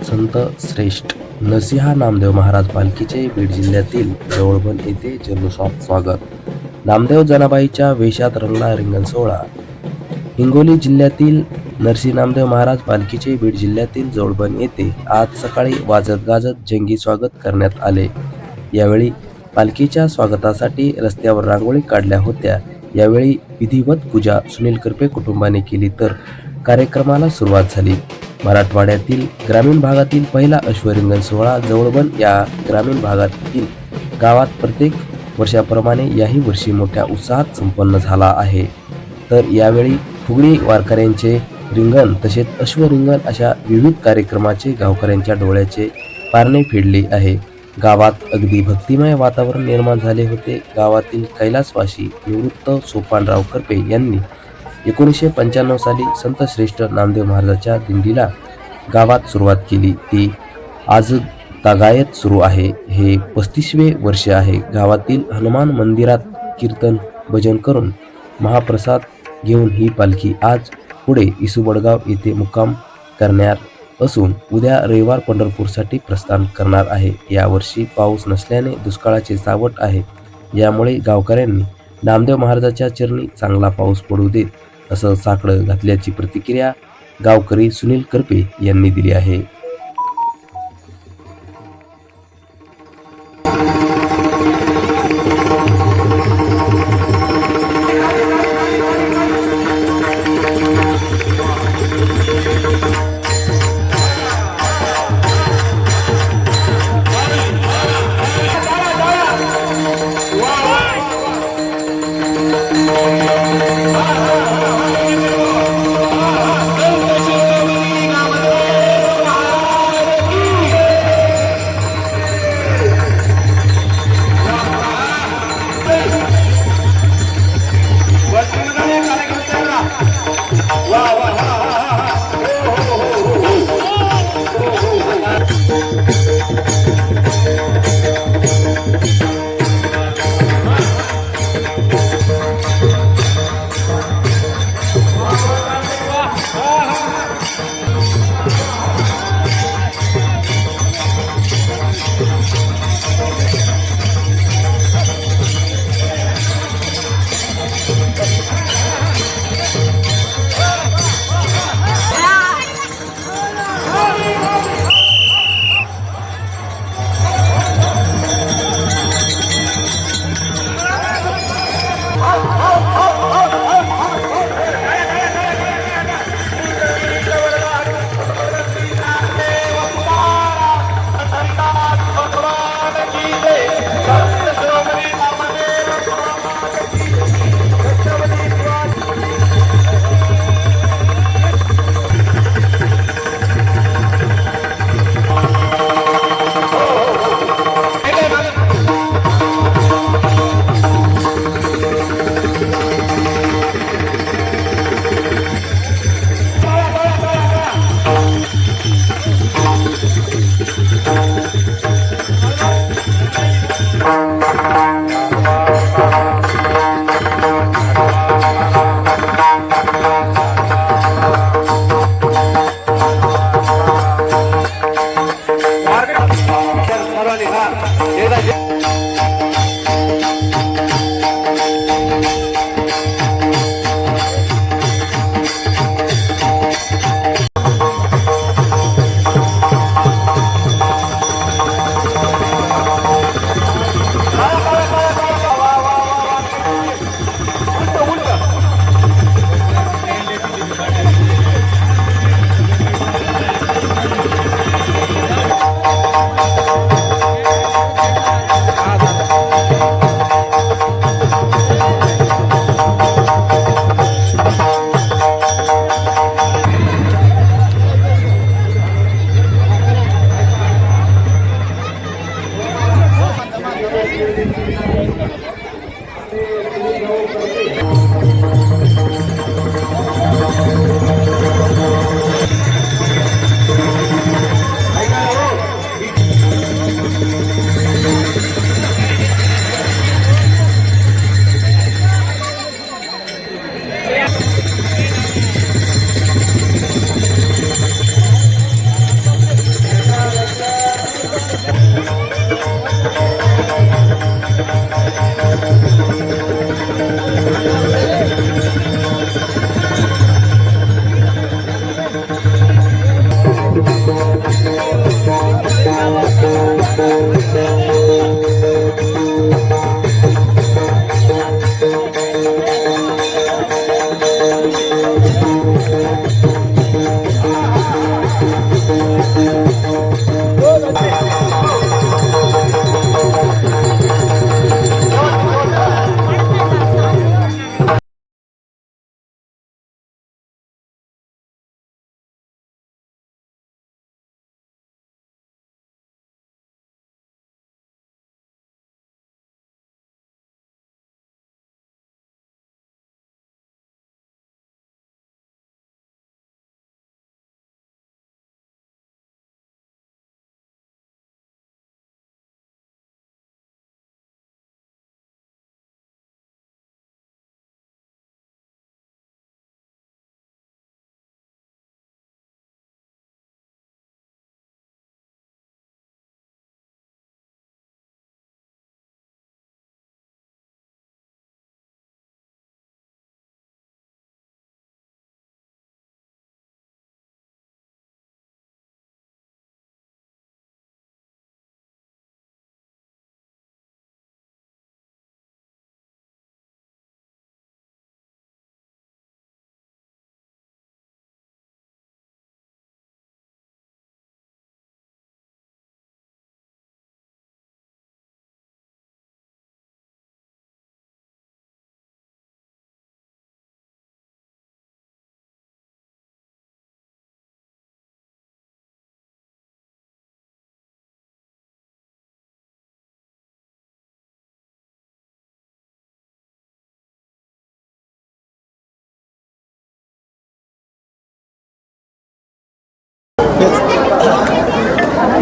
संत श्रेष्ठ नरसिंह नामदेव महाराज पालखीचे बीड जिल्ह्यातील जवळबन येथे जल्लोषात स्वागत. नामदेव जनाबाईच्या वेशात रंगला रिंगण सोहळा. हिंगोली जिल्ह्यातील नरसिंह नामदेव महाराज पालखीचे बीड जिल्ह्यातील जवळबन येथे आज सकाळी वाजत गाजत जंगी स्वागत करण्यात आले. यावेळी पालखीच्या स्वागतासाठी रस्त्यावर रांगोळी काढल्या होत्या. यावेळी विधिवत पूजा सुनील करपे कुटुंबाने केली तर कार्यक्रमाला सुरुवात झाली. मराठवाड्यातील ग्रामीण भागातील पहिला अश्वरिंगण सोहळा जवळबन या ग्रामीण भागातील गावात प्रत्येक वर्षाप्रमाणे याही वर्षी मोठ्या उत्साहात संपन्न झाला आहे. तर यावेळी फुगडी वारकऱ्यांचे रिंगण तसेच अश्वरिंगण अशा विविध कार्यक्रमाचे गावकऱ्यांच्या डोळ्याचे पारणे फेडले आहे. गावात अगदी भक्तिमय वातावरण निर्माण झाले होते. गावातील कैलासवासी निवृत्त सोपानराव करपे यांनी 1995 साली संत श्रेष्ठ नामदेव महाराजांच्या दिंडीला गावात सुरुवात केली. ती आज तागायत सुरू आहे. हे 35वे वर्ष आहे. गावातील हनुमान मंदिरात कीर्तन भजन करून महाप्रसाद घेऊन ही पालखी आज पुढे इसुबडगाव येथे मुक्काम करणार असून उद्या रविवार पंढरपूरसाठी प्रस्थान करणार आहे. यावर्षी पाऊस नसल्याने दुष्काळाचे सावट आहे. यामुळे गावकऱ्यांनी नामदेव महाराजांच्या चरणी चांगला पाऊस पडू देत असं साकडं घातल्याची प्रतिक्रिया गावकरी सुनील करपे यांनी दिली आहे.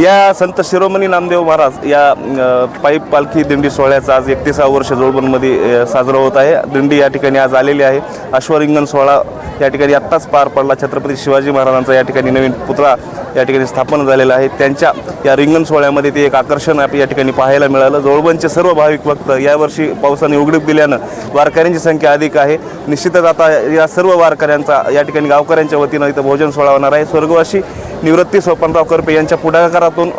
या संत शिरोमणी नामदेव महाराज या पायी पालखी दिंडी सोहळ्याचा आज 31वा वर्ष जोडबनमध्ये साजरा होत आहे. दिंडी या ठिकाणी आज आलेली आहे. अश्वरिंगण सोहळा या ठिकाणी आत्ताच पार पडला. छत्रपती शिवाजी महाराजांचा या ठिकाणी नवीन पुतळा या ठिकाणी स्थापन झालेला आहे. त्यांच्या या रिंगण सोहळ्यामध्ये ते एक आकर्षण या ठिकाणी पाहायला मिळालं. जोडबनचे सर्व भाविक भक्त यावर्षी पावसाने उघडीप दिल्यानं वारकऱ्यांची संख्या अधिक आहे. निश्चितच आता या सर्व वारकऱ्यांचा या ठिकाणी गावकऱ्यांच्या वतीनं इथं भोजन सोहळा होणार आहे. स्वर्गवासी निवृत्ती सोपानराव करपे यांच्या पुढाकारातून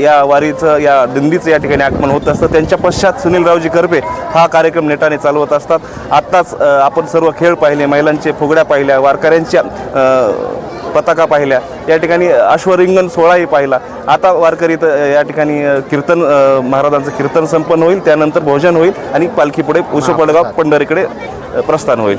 या वारीचं या दिंडीचं या ठिकाणी आगमन होत असतं. त्यांच्या पश्चात सुनीलरावजी करपे हा कार्यक्रम नेटाने चालवत असतात. आत्ताच आपण सर्व खेळ पाहिले, महिलांचे फुगड्या पाहिल्या, वारकऱ्यांच्या पताका पाहिल्या, या ठिकाणी अश्वरिंगण सोहळाही पाहिला. आता वारकरी या ठिकाणी कीर्तन महाराजांचं कीर्तन संपन्न होईल, त्यानंतर भोजन होईल आणि पालखी पुढे उसोपडगाव पंढरीकडे प्रस्थान होईल.